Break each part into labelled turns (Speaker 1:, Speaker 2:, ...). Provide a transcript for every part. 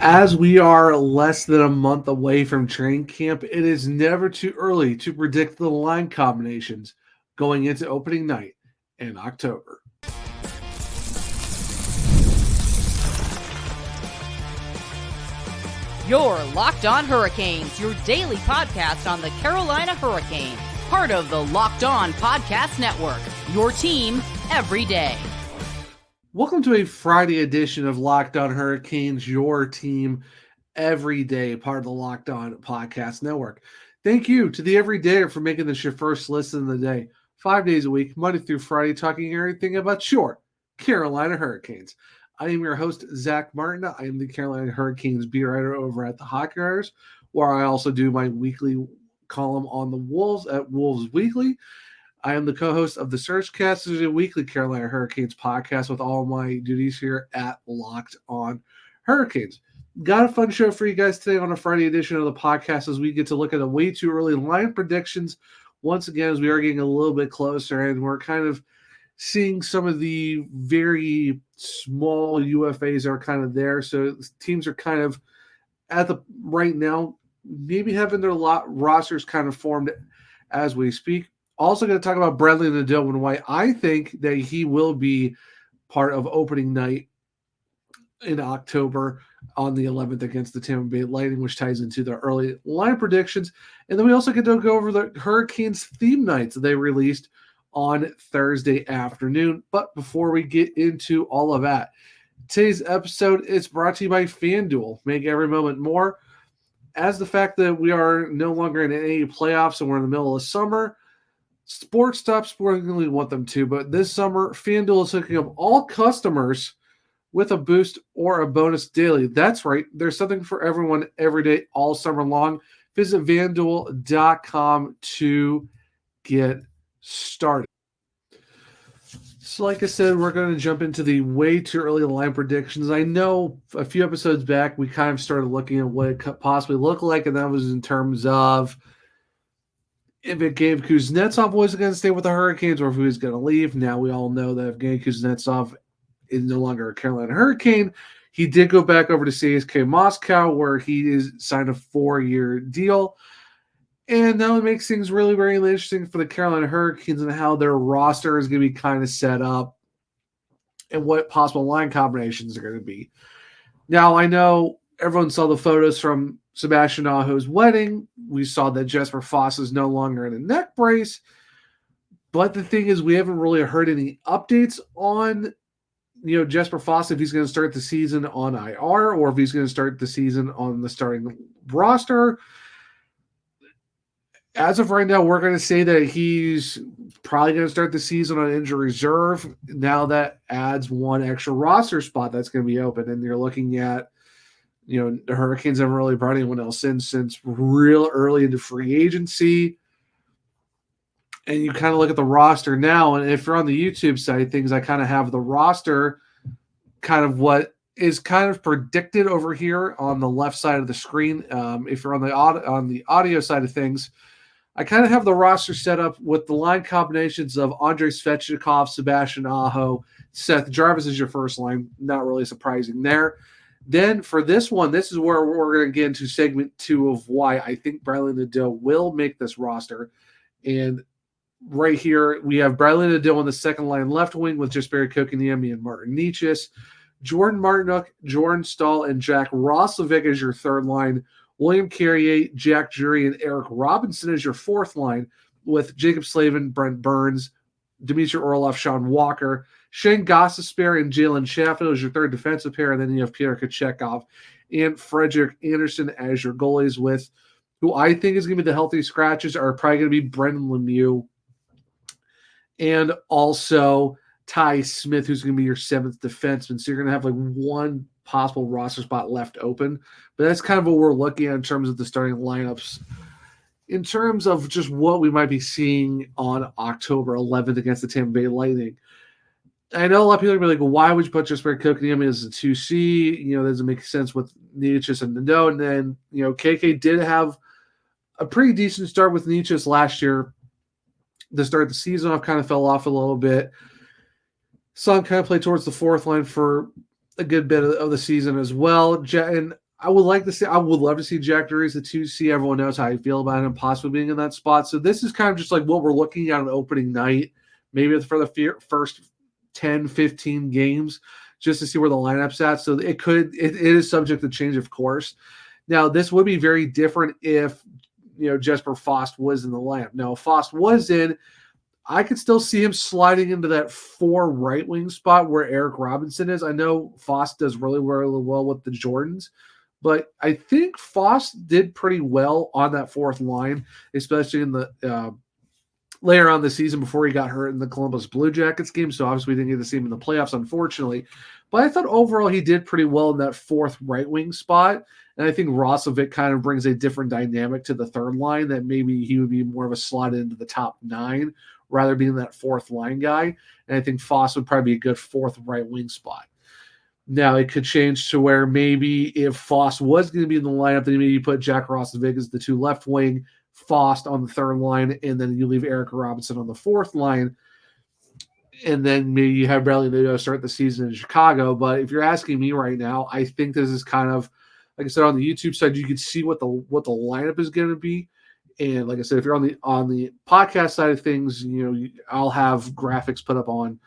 Speaker 1: As we are less than a month away from training camp, it is never too early to predict the line combinations going into opening night in October.
Speaker 2: Your Locked On Hurricanes, your daily podcast on the Carolina Hurricanes, part of the Locked On Podcast Network, your team every day.
Speaker 1: Welcome to a Friday edition of Locked On Hurricanes, your team every day, part of the Locked On Podcast Network. Thank you to the everydayer for making this your first listen of the day. 5 days a week, Monday through Friday, talking everything about your Carolina Hurricanes. I am your host, Zach Martin. I am the Carolina Hurricanes beat writer over at the Hockey Writers, where I also do my weekly column on the Wolves at Wolves Weekly. I am the co-host of the Searchcast. This is a weekly Carolina Hurricanes podcast with all my duties here at Locked On Hurricanes. Got a fun show for you guys today on a Friday edition of the podcast as we get to look at the way too early line predictions once again as we are getting a little bit closer and we're kind of seeing some of the very small UFAs are kind of there. So teams are kind of at the right now, maybe having their rosters kind of formed as we speak. Also going to talk about Bradley Nadeau and why I think that he will be part of opening night in October on the 11th against the Tampa Bay Lightning, which ties into the early line predictions. And then we also get to go over the Hurricanes theme nights that they released on Thursday afternoon. But before we get into all of that, today's episode is brought to you by FanDuel. Make every moment more. As the fact that we are no longer in any playoffs and we're in the middle of summer, sports stops sportingly want them to, but this summer, FanDuel is hooking up all customers with a boost or a bonus daily. That's right. There's something for everyone every day, all summer long. Visit FanDuel.com to get started. So like I said, we're going to jump into the way too early line predictions. I know a few episodes back, we kind of started looking at what it could possibly look like, and that was in terms of if it gave Kuznetsov was going to stay with the Hurricanes or if he was going to leave. Now we all know that Evgeny Kuznetsov is no longer a Carolina Hurricane. He did go back over to CSKA Moscow where he is signed a 4-year deal. And that would make things really, very interesting for the Carolina Hurricanes and how their roster is going to be kind of set up and what possible line combinations are going to be. Now, I know everyone saw the photos from Sebastian Aho's wedding. We saw that Jesper Foss is no longer in a neck brace. But the thing is, we haven't really heard any updates on, Jesper Foss, if he's going to start the season on IR or if he's going to start the season on the starting roster. As of right now, we're going to say that he's probably going to start the season on injury reserve. Now that adds one extra roster spot that's going to be open. And you're looking at, the Hurricanes haven't really brought anyone else in since real early into free agency. And you kind of look at the roster now. And if you're on the YouTube side of things, I kind of have the roster kind of what is kind of predicted over here on the left side of the screen. If you're on the audio side of things, I kind of have the roster set up with the line combinations of Andrei Svechnikov, Sebastian Aho, Seth Jarvis is your first line. Not really surprising there. Then for this one, this is where we're going to get into segment 2 of why I think Bradley Nadeau will make this roster. And right here, we have Bradley Nadeau on the second line left wing with Jesperi Kotkaniemi and Martin Necas. Jordan Martinook, Jordan Stahl, and Jack Roslovic as your third line. William Carrier, Jack Jury, and Eric Robinson as your fourth line with Jacob Slavin, Brent Burns, Dmitry Orlov, Sean Walker, Shane Gostisbehere, and Jalen Sheffield as your third defensive pair. And then you have Pierre Kochetkov and Frederik Andersen as your goalies with who I think is going to be the healthy scratches are probably going to be Brendan Lemieux and also Ty Smith, who's going to be your seventh defenseman. So you're going to have like one possible roster spot left open. But that's kind of what we're looking at in terms of the starting lineups. In terms of just what we might be seeing on October 11th against the Tampa Bay Lightning. I know a lot of people are going to be like, well, why would you put Jesperi Kotkaniemi as a 2C? That doesn't make sense with Necas and Nadeau. And then, KK did have a pretty decent start with Necas last year. The start of the season off kind of fell off a little bit. Saw him kind of play towards the fourth line for a good bit of the season as well. And I would love to see Jack Drury as the 2C. Everyone knows how I feel about him possibly being in that spot. So this is kind of just like what we're looking at on opening night, maybe for the first 10, 15 games, just to see where the lineup's at. So it is subject to change, of course. Now, this would be very different if, Jesper Fost was in the lineup. Now, if Fost was in, I could still see him sliding into that 4 right wing spot where Eric Robinson is. I know Fost does really, really well with the Jordans, but I think Fost did pretty well on that 4th line, especially in the later on the season before he got hurt in the Columbus Blue Jackets game. So obviously we didn't get to see him in the playoffs, unfortunately. But I thought overall he did pretty well in that 4th right wing spot. And I think Roslovic kind of brings a different dynamic to the 3rd line, that maybe he would be more of a slot into the top 9 rather being that 4th line guy. And I think Foss would probably be a good 4th right wing spot. Now it could change to where maybe if Foss was going to be in the lineup, then maybe you put Jack Roslovic as the 2 left wing, Fost on the 3rd line, and then you leave Eric Robinson on the 4th line. And then maybe you have Bradley Nadeau start the season in Chicago. But if you're asking me right now, I think this is kind of, like I said, on the YouTube side, you can see what the lineup is going to be. And like I said, if you're on the podcast side of things, I'll have graphics put up on,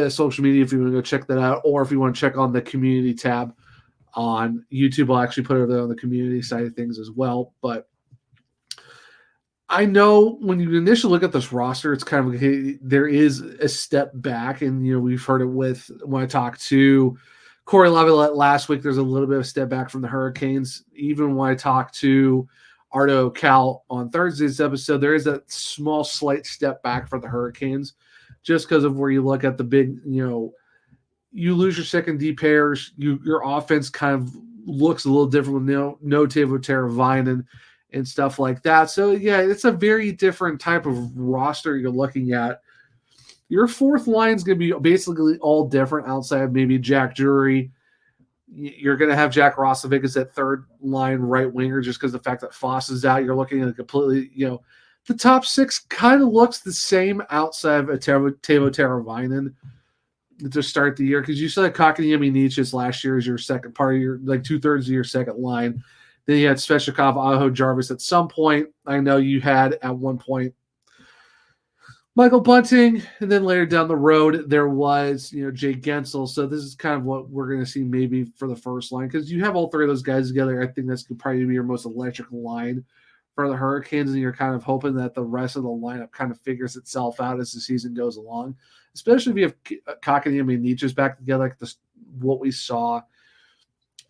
Speaker 1: social media if you want to go check that out, or if you want to check on the community tab on YouTube, I'll actually put it there on the community side of things as well. But I know when you initially look at this roster, it's kind of like, there is a step back, and we've heard it when I talked to Corey Laviolette last week. There's a little bit of a step back from the Hurricanes. Even when I talked to Ardo Cal on Thursday's episode, there is a slight step back for the Hurricanes, just because of where you look at the big, you lose your second D pairs, your offense kind of looks a little different with no Teuvo Teravainen and stuff like that. So yeah, it's a very different type of roster you're looking at. Your 4th line is going to be basically all different outside of maybe Jack Drury. You're going to have Jack Roslovic as that 3rd line right winger, just because the fact that Foss is out. You're looking at a completely, the top 6 kind of looks the same outside of Teuvo Teravainen to start the year, because you saw Kotkaniemi Nietzsche's last year as your second part of your, like 2/3 of your second line. Then you had Svechnikov, Aho, Jarvis at some point. I know you had at one point Michael Bunting, and then later down the road there was Jay Gensel. So this is kind of what we're going to see maybe for the first line, because you have all 3 of those guys together. I think that's could probably be your most electric line for the Hurricanes, and you're kind of hoping that the rest of the lineup kind of figures itself out as the season goes along, especially if you have Kotkaniemi and Nietzsche's back together, like what we saw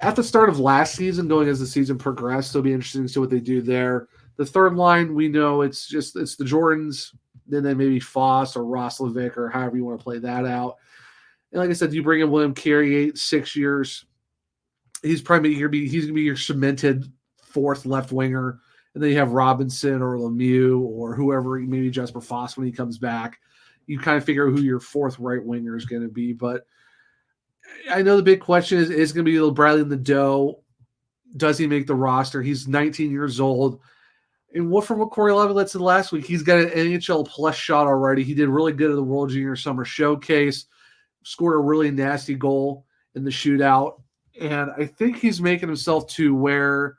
Speaker 1: at the start of last season going as the season progressed. So it'll be interesting to see what they do there. The 3rd line, we know it's the Jordans, then maybe Foss or Roslovic, or however you want to play that out. And like I said, you bring in William Carey, 6 years. He's probably going to be your cemented 4th left winger. And then you have Robinson or Lemieux or whoever, maybe Jesper Foss when he comes back. You kind of figure who your 4th right winger is going to be. But I know the big question is going to be Bradley Nadeau. Does he make the roster? He's 19 years old. And from what Corey Laviolette said last week, he's got an NHL plus shot already. He did really good at the World Junior Summer Showcase, scored a really nasty goal in the shootout. And I think he's making himself to where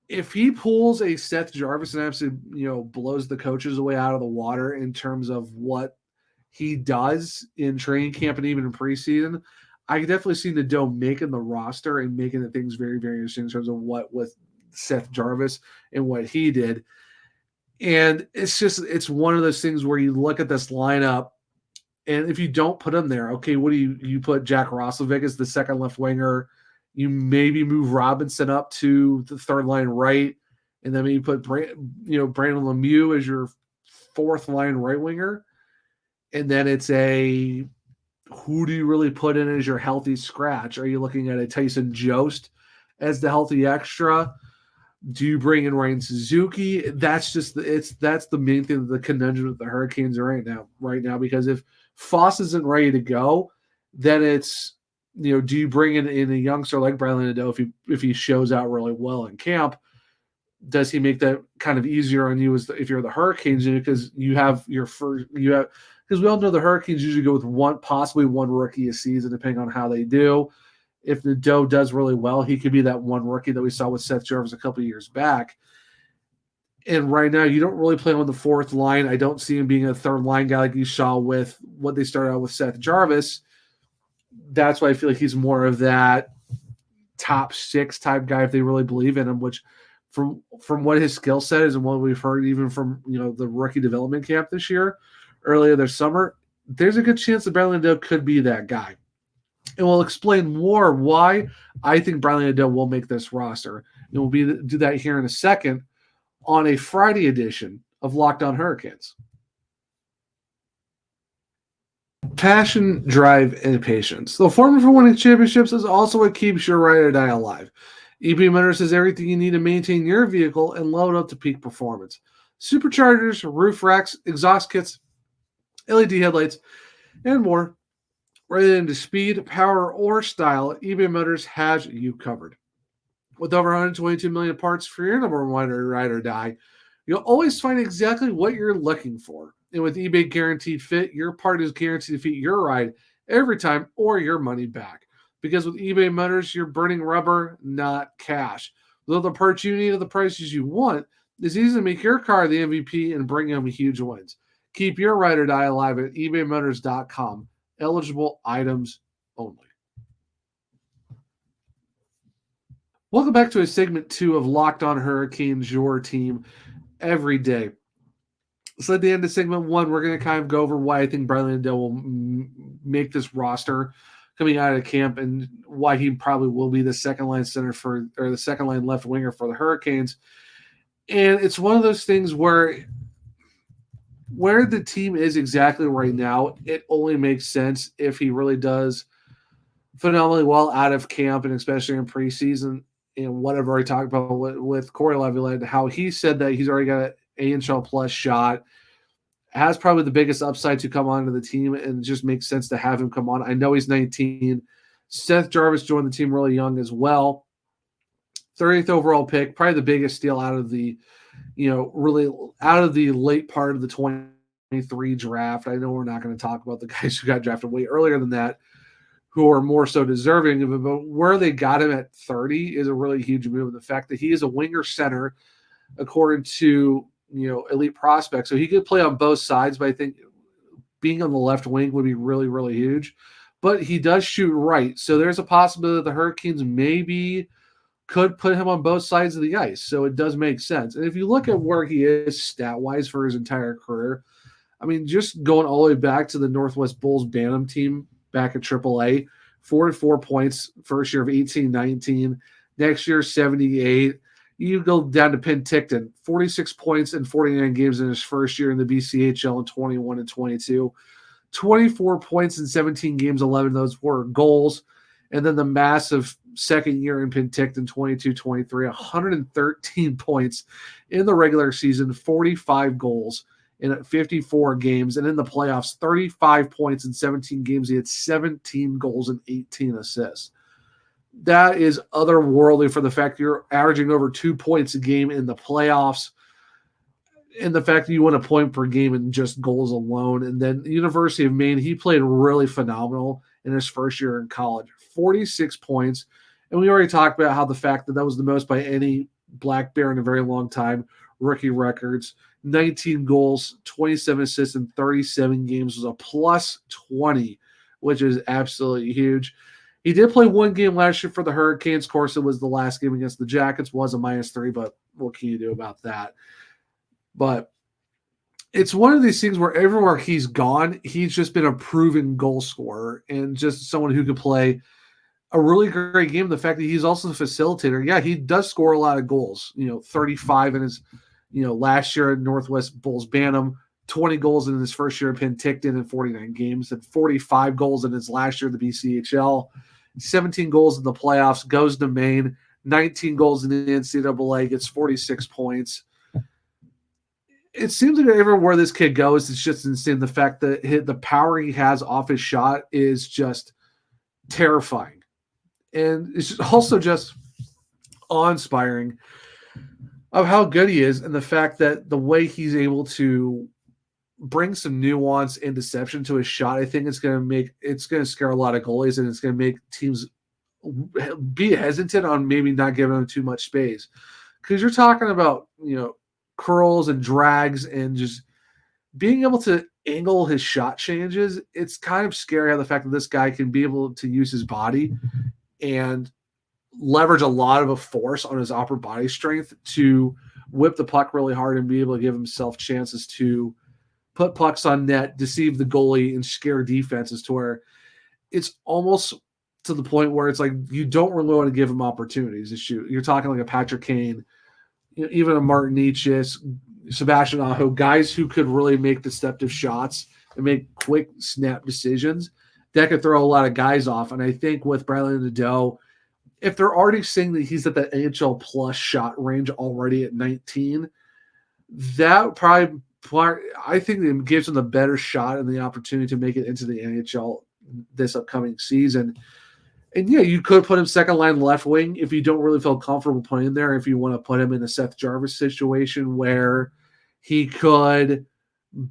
Speaker 1: if he pulls a Seth Jarvis and absolutely, blows the coaches away out of the water in terms of what he does in training camp and even in preseason, I can definitely see Nadeau making the roster and making the things very, very interesting in terms of what with Seth Jarvis and what he did. And it's one of those things where you look at this lineup, and if you don't put him there, okay, what do you put Jack Roslovic as the 2nd left winger? You maybe move Robinson up to the 3rd line right, and then maybe put Brandon Lemieux as your 4th line right winger. And then it's who do you really put in as your healthy scratch? Are you looking at a Tyson Jost as the healthy extra? Do you bring in Ryan Suzuki? That's the main thing, the conundrum that the Hurricanes are right now, because if Foss isn't ready to go, then it's, do you bring in a youngster like Bradley Nadeau if he shows out really well in camp? Does he make that kind of easier on you if you're the Hurricanes? Because because we all know the Hurricanes usually go with possibly one rookie a season, depending on how they do. if Nadeau does really well, he could be that one rookie that we saw with Seth Jarvis a couple of years back. And right now, you don't really play him on the fourth line. I don't see him being a third line guy like you saw with what they started out with Seth Jarvis. That's why I feel like he's more of that top six type guy if they really believe in him, which from what his skill set is and what we've heard even from the rookie development camp this year, earlier this summer, there's a good chance that Bradley Nadeau could be that guy. And we'll explain more why I think Bradley Nadeau will make this roster. And we'll do that here in a second on a Friday edition of Locked On Hurricanes. Passion, drive, and patience. The formula for winning championships is also what keeps your ride or die alive. eBay Motors has everything you need to maintain your vehicle and load up to peak performance. Superchargers, roof racks, exhaust kits, LED headlights, and more. Whether into speed, power, or style, eBay Motors has you covered. With over 122 million parts for your number one ride or die, you'll always find exactly what you're looking for. And with eBay Guaranteed Fit, your part is guaranteed to fit your ride every time or your money back. Because with eBay Motors, you're burning rubber, not cash. With all the parts you need at the prices you want, it's easy to make your car the MVP and bring home huge wins. Keep your ride or die alive at ebaymotors.com. Eligible items only. Welcome back to a segment 2 of Locked On Hurricanes, your team every day. So at the end of segment 1, we're going to kind of go over why I think Bradley Nadeau will make this roster coming out of camp and why he probably will be the second line center or the second line left winger for the Hurricanes. And it's one of those things where the team is exactly right now, it only makes sense if he really does phenomenally well out of camp and especially in preseason. And whatever I talked about with Corey Laviolette, how he said that he's already got an AHL plus shot, has probably the biggest upside to come onto the team, and it just makes sense to have him come on. I know he's 19. Seth Jarvis joined the team really young as well. 30th overall pick, probably the biggest steal out of the, really out of the late part of the 23 draft. I know we're not going to talk about the guys who got drafted way earlier than that, who are more so deserving of it, but where they got him at 30 is a really huge move. And the fact that he is a winger center, according to, elite prospects. So he could play on both sides, but I think being on the left wing would be really, really huge. But he does shoot right. So there's a possibility that the Hurricanes maybe could put him on both sides of the ice. So it does make sense. And if you look at where he is stat-wise for his entire career, I mean, just going all the way back to the Northwest Bulls Bantam team back at AAA, 44 points first year of 18-19. Next year, 78. You go down to Penticton, 46 points in 49 games in his first year in the BCHL in 21 and 22. 24 points in 17 games, 11 of those were goals. And then the massive second year in Penticton, 22-23, 113 points in the regular season, 45 goals in 54 games. And in the playoffs, 35 points in 17 games. He had 17 goals and 18 assists. That is otherworldly for the fact you're averaging over 2 points a game in the playoffs, and the fact that you won a point per game in just goals alone. And then University of Maine, he played really phenomenal in his first year in college. 46 points. And we already talked about how the fact that was the most by any Black Bear in a very long time, rookie records. 19 goals, 27 assists in 37 games was a plus 20, which is absolutely huge. He did play one game last year for the Hurricanes. Of course, it was the last game against the Jackets, was a -3, but what can you do about that? But it's one of these things where everywhere he's gone, he's just been a proven goal scorer and just someone who could play a really great game. The fact that he's also the facilitator. Yeah, he does score a lot of goals. 35 in his, last year at Northwest Bulls Bantam, 20 goals in his first year at Penticton in 49 games, and 45 goals in his last year at the BCHL. 17 goals in the playoffs, goes to Maine, 19 goals in the NCAA, gets 46 points. It seems like everywhere this kid goes, it's just insane. The fact that the power he has off his shot is just terrifying. And it's also just awe-inspiring of how good he is, and the fact that the way he's able to bring some nuance and deception to his shot, I think it's going to scare a lot of goalies, and it's going to make teams be hesitant on maybe not giving him too much space, because you're talking about, curls and drags and just being able to angle his shot changes. It's kind of scary how the fact that this guy can be able to use his body and leverage a lot of a force on his upper body strength to whip the puck really hard and be able to give himself chances to put pucks on net, deceive the goalie, and scare defenses to where it's almost to the point where it's like you don't really want to give him opportunities to shoot. You're talking like a Patrick Kane, even a Martin Necas, Sebastian Aho, guys who could really make deceptive shots and make quick snap decisions that could throw a lot of guys off. And I think with Bradley Nadeau, if they're already saying that he's at the NHL plus shot range already at 19, that probably, I think it gives him the better shot and the opportunity to make it into the NHL this upcoming season. And yeah, you could put him second line left wing if you don't really feel comfortable playing there. If you want to put him in a Seth Jarvis situation where he could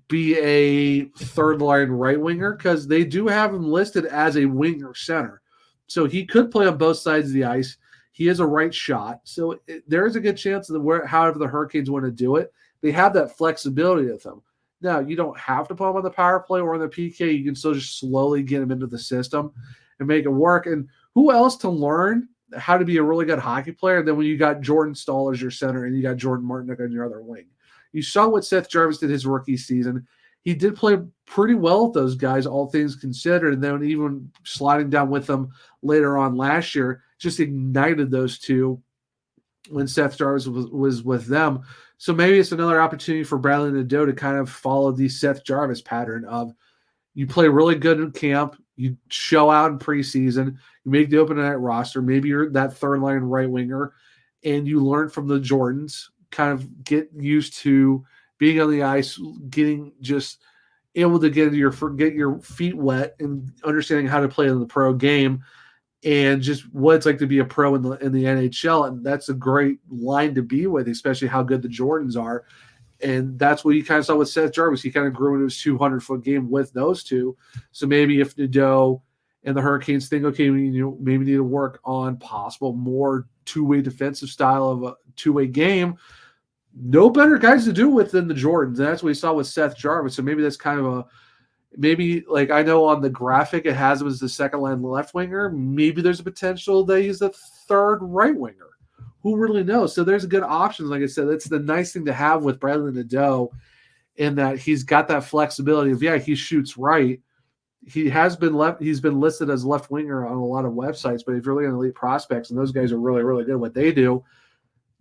Speaker 1: be a third line right winger, because they do have him listed as a winger center. So he could play on both sides of the ice. He is a right shot. So there is a good chance that however the Hurricanes want to do it, they have that flexibility with him. Now, you don't have to put him on the power play or on the PK. You can still just slowly get him into the system and make it work. And who else to learn how to be a really good hockey player than when you got Jordan Staal as your center and you got Jordan Martinook on your other wing? You saw what Seth Jarvis did his rookie season. He did play pretty well with those guys, all things considered. And then even sliding down with them later on last year, just ignited those two when Seth Jarvis was with them. So maybe it's another opportunity for Bradley Nadeau to kind of follow the Seth Jarvis pattern of you play really good in camp, you show out in preseason, you make the open night roster, maybe you're that third line right winger, and you learn from the Jordans, kind of get used to being on the ice, getting just able to get your feet wet and understanding how to play in the pro game and just what it's like to be a pro in the NHL. And that's a great line to be with, especially how good the Jordans are. And that's what you kind of saw with Seth Jarvis. He kind of grew into his 200-foot game with those two. So maybe if Nadeau and the Hurricanes think, okay, maybe need to work on possible more two-way defensive style of a two-way game, no better guys to do it with than the Jordans. And that's what we saw with Seth Jarvis. So maybe that's kind of like I know on the graphic it has him as the second line left winger. Maybe there's a potential that he's the third right winger. Who really knows? So there's a good option. Like I said, that's the nice thing to have with Bradley Nadeau, in that he's got that flexibility of, yeah, he shoots right. He's been listed as left winger on a lot of websites, but if you're looking at elite prospects, and those guys are really, really good at what they do,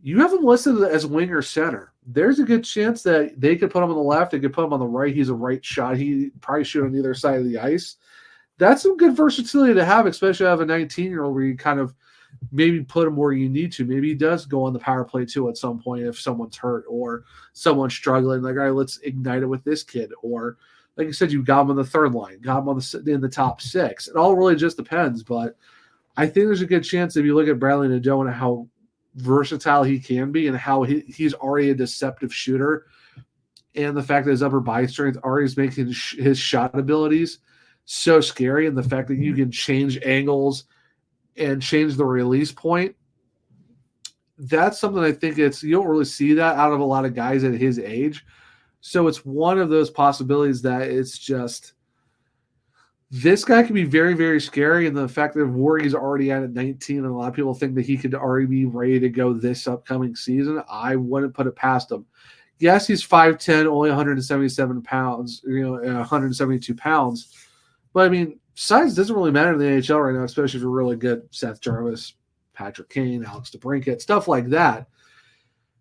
Speaker 1: you have him listed as winger center. There's a good chance that they could put him on the left, they could put him on the right. He's a right shot. He probably shoot on either side of the ice. That's some good versatility to have, especially out of a 19-year-old where you kind of maybe put him where you need to. Maybe he does go on the power play too at some point if someone's hurt or someone's struggling. Like, all right, let's ignite it with this kid. Or, like I said, you got him on the third line, got him in the top six. It all really just depends. But I think there's a good chance if you look at Bradley Nadeau and how versatile he can be and how he's already a deceptive shooter, and the fact that his upper body strength already is making his shot abilities so scary, and the fact that you can change angles and change the release point, that's something I think you don't really see that out of a lot of guys at his age. So it's one of those possibilities that it's just, this guy can be very, very scary. And the fact that Warriors already at 19, and a lot of people think that he could already be ready to go this upcoming season, I wouldn't put it past him. Yes, he's 5'10", only 177 pounds, 172 pounds. But I mean, size doesn't really matter in the NHL right now, especially if you're really good. Seth Jarvis, Patrick Kane, Alex DeBrincat, stuff like that.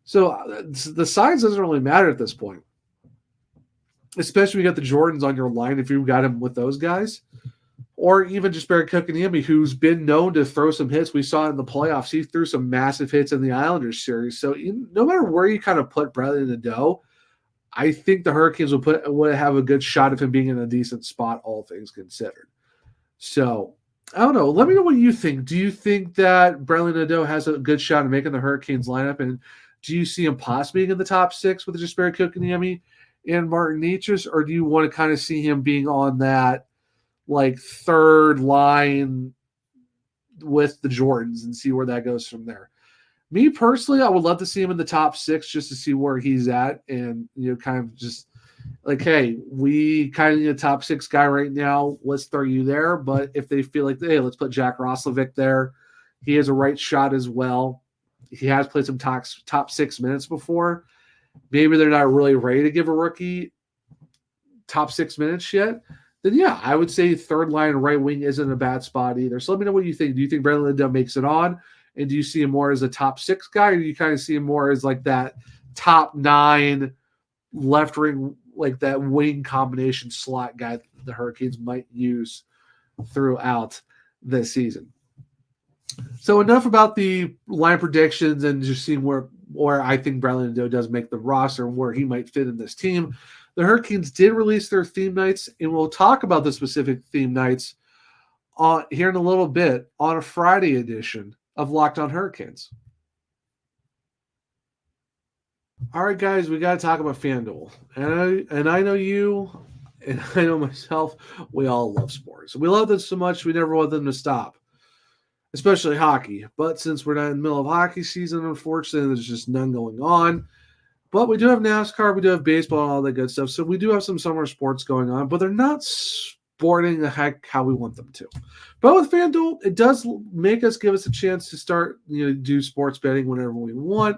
Speaker 1: So the size doesn't really matter at this point, especially when you got the Jordans on your line. If you got him with those guys, or even just Barry Kotkaniemi, who's been known to throw some hits. We saw in the playoffs, he threw some massive hits in the Islanders series. So no matter where you kind of put Bradley Nadeau, I think the Hurricanes would have a good shot of him being in a decent spot, all things considered. So, I don't know. Let me know what you think. Do you think that Bradley Nadeau has a good shot of making the Hurricanes lineup? And do you see him possibly being in the top six with just Barry Kotkaniemi and Martin Necas? Or do you want to kind of see him being on that like third line with the Jordans and see where that goes from there. Me personally, I would love to see him in the top 6 just to see where he's at, and kind of just like, hey, we kind of need a top 6 guy right now. Let's throw you there. But if they feel like, hey, let's put Jack Roslovic there, he has a right shot as well. He has played some top 6 minutes before. Maybe they're not really ready to give a rookie top 6 minutes yet. Then yeah, I would say third line right wing isn't a bad spot either. So let me know what you think. Do you think Brandon Lindell makes it on? And do you see him more as a top 6 guy, or do you kind of see him more as like that top 9 left ring, like that wing combination slot guy that the Hurricanes might use throughout this season? So enough about the line predictions and just seeing where I think Brandon Lindell does make the roster and where he might fit in this team. The Hurricanes did release their theme nights, and we'll talk about the specific theme nights here in a little bit on a Friday edition of Locked On Hurricanes. All right, guys, we got to talk about FanDuel. And I know you, and I know myself, we all love sports. We love them so much, we never want them to stop, especially hockey. But since we're not in the middle of hockey season, unfortunately, there's just none going on. But we do have NASCAR, we do have baseball, and all that good stuff. So we do have some summer sports going on, but they're not sporting the heck how we want them to. But with FanDuel, it does give us a chance to start, do sports betting whenever we want,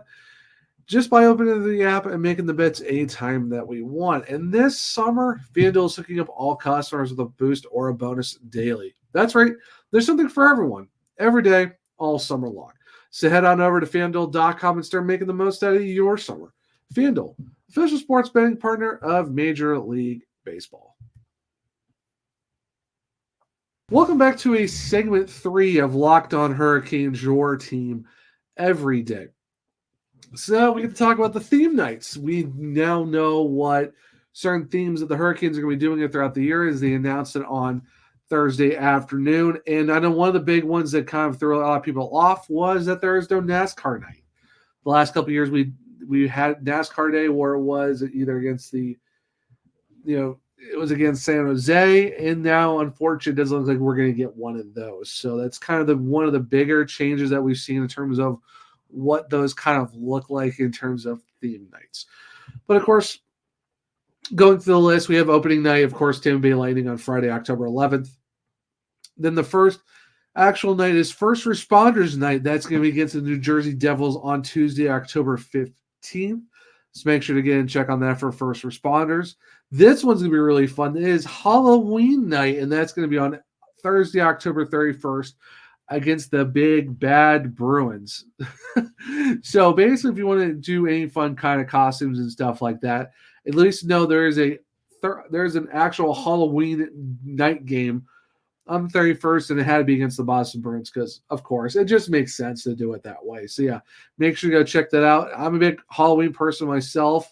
Speaker 1: just by opening the app and making the bets anytime that we want. And this summer, FanDuel is hooking up all customers with a boost or a bonus daily. That's right. There's something for everyone, every day, all summer long. So head on over to FanDuel.com and start making the most out of your summer. FanDuel, official sports betting partner of Major League Baseball. Welcome back to a segment 3 of Locked On Hurricanes, your team every day. So we get to talk about the theme nights. We now know what certain themes that the Hurricanes are going to be doing throughout the year as they announced it on Thursday afternoon. And I know one of the big ones that kind of threw a lot of people off was that there is no NASCAR night. The last couple of years we had NASCAR Day where it was either against it was against San Jose, and now, unfortunately, it doesn't look like we're going to get one of those. So that's kind of one of the bigger changes that we've seen in terms of what those kind of look like in terms of theme nights. But, of course, going through the list, we have opening night, of course, Tampa Bay Lightning on Friday, October 11th. Then the first actual night is First Responders Night. That's going to be against the New Jersey Devils on Tuesday, October 15th. So make sure to get and check on that for First Responders. This one's going to be really fun. It is Halloween night, and that's going to be on Thursday, October 31st against the Big Bad Bruins. So basically, if you want to do any fun kind of costumes and stuff like that, at least know there's an actual Halloween night game on the 31st, and it had to be against the Boston Bruins because, of course, it just makes sense to do it that way. So, yeah, make sure you go check that out. I'm a big Halloween person myself.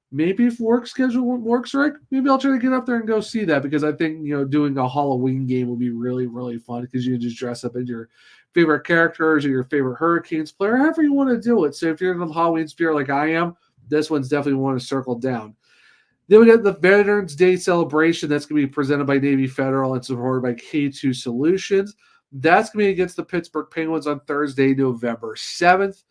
Speaker 1: Maybe if work schedule works right, maybe I'll try to get up there and go see that because I think, doing a Halloween game would be really, really fun because you can just dress up in your favorite characters or your favorite Hurricanes player, however you want to do it. So if you're in the Halloween spirit like I am, this one's definitely one to circle down. Then we got the Veterans Day celebration. That's going to be presented by Navy Federal and supported by K2 Solutions. That's going to be against the Pittsburgh Penguins on Thursday, November 7th.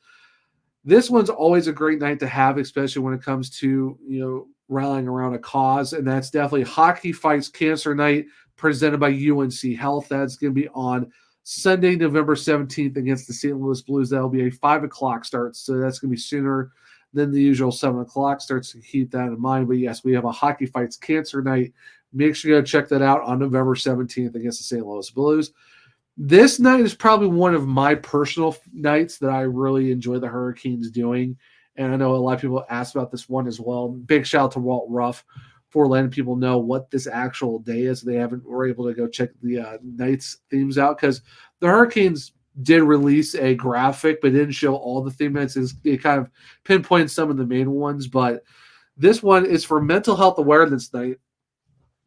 Speaker 1: This one's always a great night to have, especially when it comes to, rallying around a cause. And that's definitely Hockey Fights Cancer Night presented by UNC Health. That's going to be on Sunday, November 17th against the St. Louis Blues. That'll be a 5 o'clock start. So that's going to be sooner than the usual 7 o'clock starts, to keep that in mind. But yes, we have a Hockey Fights Cancer Night. Make sure you go check that out on November 17th against the St. Louis Blues. This night is probably one of my personal nights that I really enjoy the Hurricanes doing. And I know a lot of people asked about this one as well. Big shout out to Walt Ruff for letting people know what this actual day is. They were able to go check the night's themes out because the Hurricanes did release a graphic, but didn't show all the theme nights. It kind of pinpoints some of the main ones. But this one is for Mental Health Awareness Night.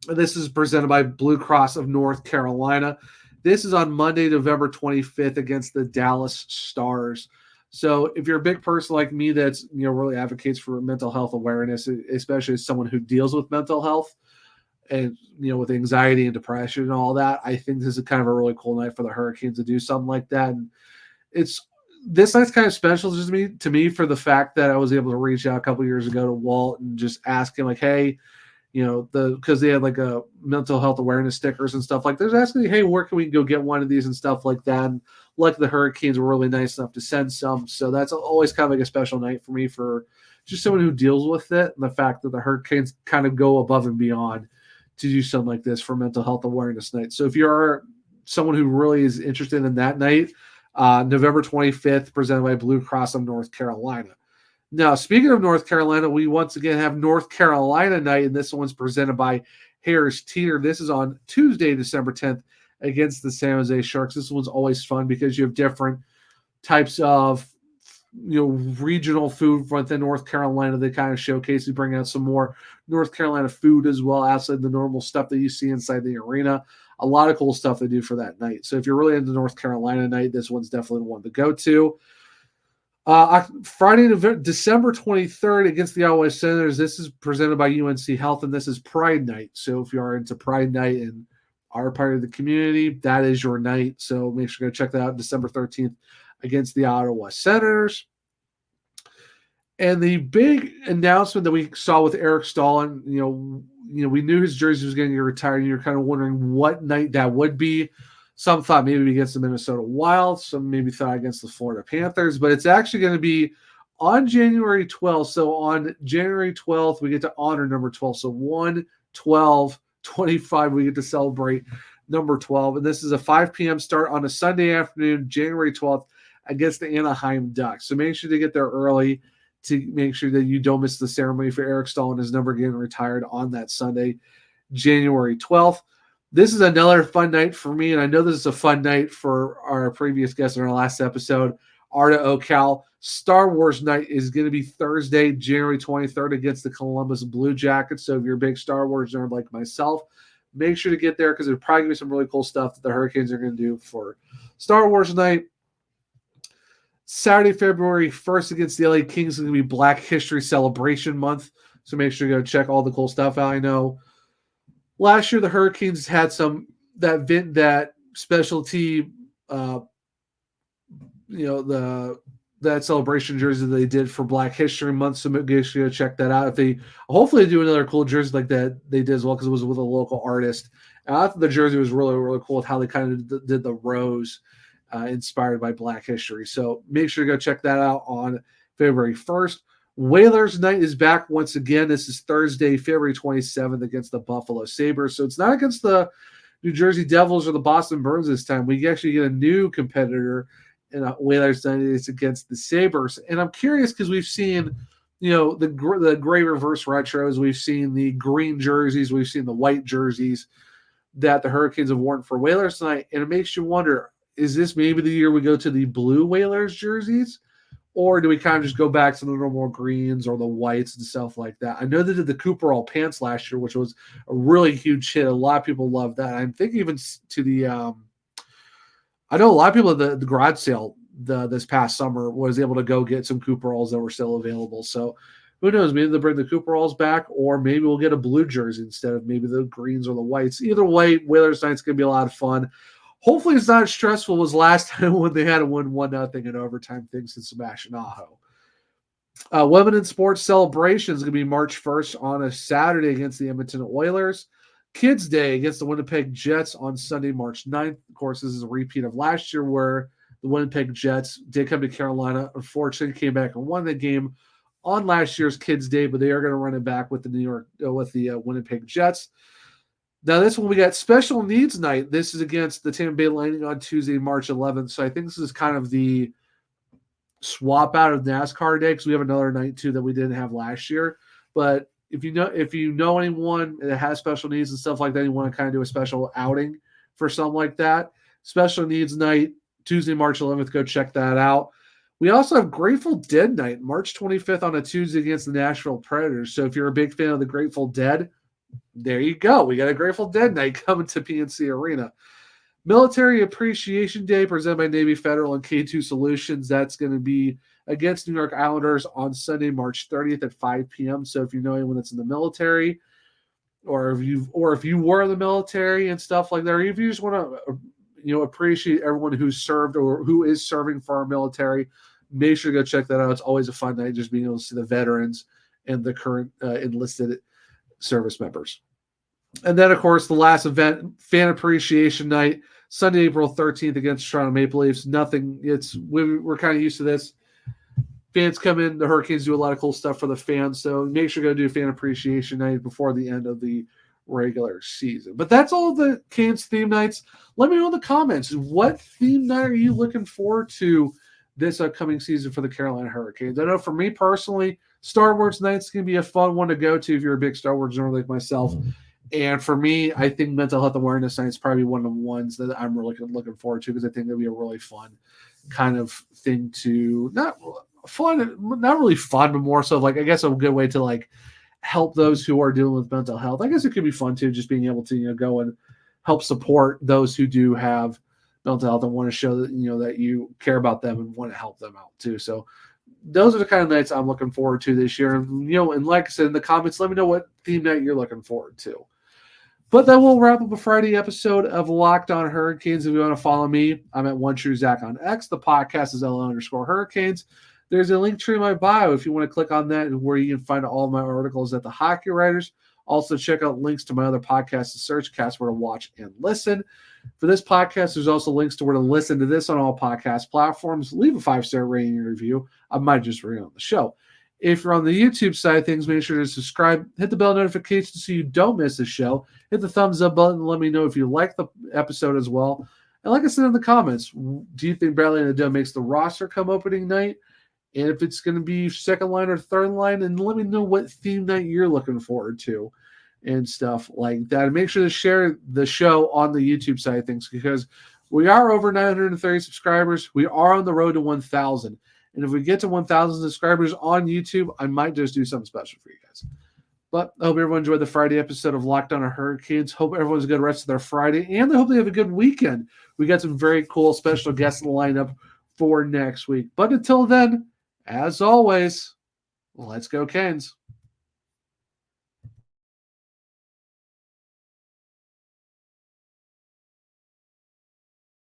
Speaker 1: And this is presented by Blue Cross of North Carolina. This is on Monday, November 25th against the Dallas Stars. So if you're a big person like me that's really advocates for mental health awareness, especially as someone who deals with mental health, and with anxiety and depression and all that, I think this is kind of a really cool night for the Hurricanes to do something like that. And this night's kind of special just to me for the fact that I was able to reach out a couple years ago to Walt and just ask him, like, hey, because they had like a mental health awareness stickers and stuff, like there's asking, hey, where can we go get one of these and stuff like that. And like the Hurricanes were really nice enough to send some. So that's always kind of like a special night for me, for just someone who deals with it, and the fact that the Hurricanes kind of go above and beyond to do something like this for Mental Health Awareness Night. So if you're someone who really is interested in that night, November 25th, presented by Blue Cross of North Carolina. Now, speaking of North Carolina, we once again have North Carolina night, and this one's presented by Harris Teeter. This is on Tuesday, December 10th, against the San Jose Sharks. This one's always fun because you have different types of regional food within North Carolina. They kind of showcase, you bring out some more North Carolina food as well, outside the normal stuff that you see inside the arena. A lot of cool stuff they do for that night. So if you're really into North Carolina night, this one's definitely the one to go to. Friday, December 23rd, against the Ottawa Senators. This is presented by UNC Health, and this is Pride Night. So if you are into Pride Night and are part of the community, that is your night. So make sure to go check that out, December 13th, against the Ottawa Senators. And the big announcement that we saw with Eric Staal, we knew his jersey was going to get retired, and you're kind of wondering what night that would be. Some thought maybe against the Minnesota Wild. Some maybe thought against the Florida Panthers. But it's actually going to be on January 12th. So on January 12th, we get to honor number 12. So 1/12/25, we get to celebrate number 12. And this is a 5 p.m. start on a Sunday afternoon, January 12th, against the Anaheim Ducks. So make sure to get there early to make sure that you don't miss the ceremony for Eric Staal and his number getting retired on that Sunday, January 12th. This is another fun night for me, and I know this is a fun night for our previous guest in our last episode, Arda Ocal. Star Wars night is going to be Thursday, January 23rd, against the Columbus Blue Jackets. So if you're a big Star Wars nerd like myself, make sure to get there, because there's probably going to be some really cool stuff that the Hurricanes are going to do for Star Wars night. Saturday, February 1st, against the LA Kings is going to be Black History Celebration Month. So make sure to go check all the cool stuff out. I know last year the Hurricanes had that specialty, that celebration jersey they did for Black History Month. So make sure to check that out. If they hopefully do another cool jersey like that, they did as well, because it was with a local artist. And I thought the jersey was really, really cool with how they kind of did the rose, inspired by Black history. So make sure to go check that out on February 1st. Whalers night is back once again. This is Thursday, February 27th, against the Buffalo Sabres. So it's not against the New Jersey Devils or the Boston Bruins this time. We actually get a new competitor in Whalers night. It's against the Sabres. And I'm curious because we've seen, the gray reverse retros. We've seen the green jerseys. We've seen the white jerseys that the Hurricanes have worn for Whalers tonight. And it makes you wonder, is this maybe the year we go to the blue Whalers jerseys? Or do we kind of just go back to the normal greens or the whites and stuff like that? I know they did the Cooperall pants last year, which was a really huge hit. A lot of people loved that. I'm thinking even to the I know a lot of people at the garage sale this past summer was able to go get some Cooperalls that were still available. So who knows? Maybe they'll bring the Cooperalls back, or maybe we'll get a blue jersey instead of maybe the greens or the whites. Either way, Whalers night's going to be a lot of fun. Hopefully it's not as stressful as last time when they had to win 1-0 in overtime, thanks to Sebastian Aho. Women in Sports Celebration is going to be March 1st on a Saturday against the Edmonton Oilers. Kids Day against the Winnipeg Jets on Sunday, March 9th. Of course, this is a repeat of last year where the Winnipeg Jets did come to Carolina. Unfortunately, came back and won the game on last year's Kids Day, but they are going to run it back with the Winnipeg Jets. Now, this one we got Special Needs Night. This is against the Tampa Bay Lightning on Tuesday, March 11th. So I think this is kind of the swap out of NASCAR Day, because we have another night too that we didn't have last year. But if you know anyone that has special needs and stuff like that, you want to kind of do a special outing for something like that, Special Needs Night, Tuesday, March 11th. Go check that out. We also have Grateful Dead Night, March 25th on a Tuesday against the Nashville Predators. So if you're a big fan of the Grateful Dead, there you go. We got a Grateful Dead night coming to PNC Arena. Military Appreciation Day presented by Navy Federal and K2 Solutions. That's going to be against New York Islanders on Sunday, March 30th at 5 p.m. So if you know anyone that's in the military, or if you were in the military and stuff like that, or if you just want to appreciate everyone who's served or who is serving for our military, make sure to go check that out. It's always a fun night just being able to see the veterans and the current enlisted service members. And then, of course, the last event, Fan Appreciation Night, Sunday, April 13th against Toronto Maple Leafs. We're kind of used to this. Fans come in, the Hurricanes do a lot of cool stuff for the fans, so make sure to go do Fan Appreciation Night before the end of the regular season. But that's all the Canes theme nights. Let me know in the comments, what theme night are you looking forward to this upcoming season for the Carolina Hurricanes? I know for me personally, Star Wars Night's going to be a fun one to go to if you're a big Star Wars nerd like myself. And for me, I think Mental Health Awareness Night is probably one of the ones that I'm really looking forward to, because I think it'll be a really fun kind of thing to not really fun, but more so like, I guess, a good way to like help those who are dealing with mental health. I guess it could be fun too, just being able to go and help support those who do have mental health and want to show that that you care about them and want to help them out too. So those are the kind of nights I'm looking forward to this year. And like I said in the comments, let me know what theme night you're looking forward to. But that will wrap up a Friday episode of Locked On Hurricanes. If you want to follow me, I'm at OneTrueZach on X. The podcast is LO_Hurricanes. There's a link tree in my bio if you want to click on that, where you can find all of my articles at the Hockey Writers. Also, check out links to my other podcasts to search, cast, where to watch and listen. For this podcast, there's also links to where to listen to this on all podcast platforms. Leave a 5-star rating and review. I might just read it on the show. If you're on the YouTube side of things, make sure to subscribe, hit the bell notification so you don't miss the show. Hit the thumbs up button and let me know if you like the episode as well. And like I said in the comments, do you think Bradley Nadeau makes the roster come opening night? And if it's going to be second line or third line, and let me know what theme night you're looking forward to and stuff like that. And make sure to share the show on the YouTube side of things, because we are over 930 subscribers. We are on the road to 1,000. And if we get to 1,000 subscribers on YouTube, I might just do something special for you guys. But I hope everyone enjoyed the Friday episode of Locked On Hurricanes. Hope everyone's a good rest of their Friday, and I hope they have a good weekend. We got some very cool special guests in the lineup for next week. But until then, as always, let's go Canes.